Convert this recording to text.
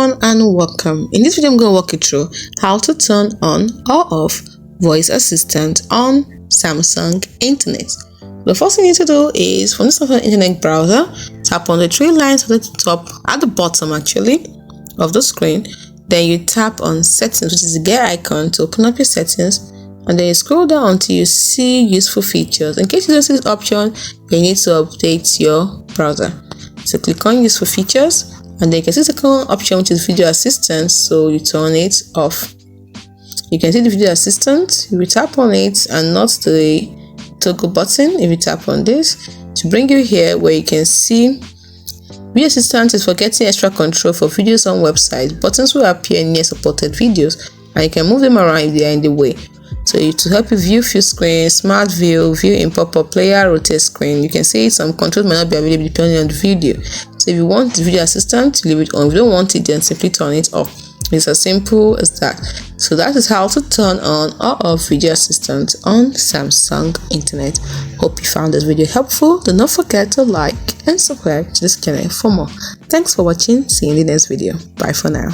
everyone and welcome. In this video I'm going to walk you through how to turn on or off voice assistant on Samsung internet. The first thing you need to do is from this internet browser, tap on the three lines at the top, at the bottom actually of the screen. Then you tap on settings, which is the gear icon, to open up your settings, and then you scroll down until you see useful features. In case you don't see this option, you need to update your browser. So click on useful features, and then you can see the second option, which is video assistant, so you turn it off. You can see the video assistant. You will tap on it and not the toggle button. If you tap on this, to bring you here where you can see video assistant is for getting extra control for videos on websites. Buttons will appear near supported videos and you can move them around if they are in the way. So to help you view full screen, smart view in pop-up player, rotate screen. You can see some controls might not be available depending on the video. So if you want the video assistant, leave it on. If you don't want it, then simply turn it off. It's as simple as that. So that is how to turn on or off video assistant on Samsung internet. Hope you found this video helpful. Do not forget to like and subscribe to this channel for more. Thanks for watching. See you in the next video. Bye for now.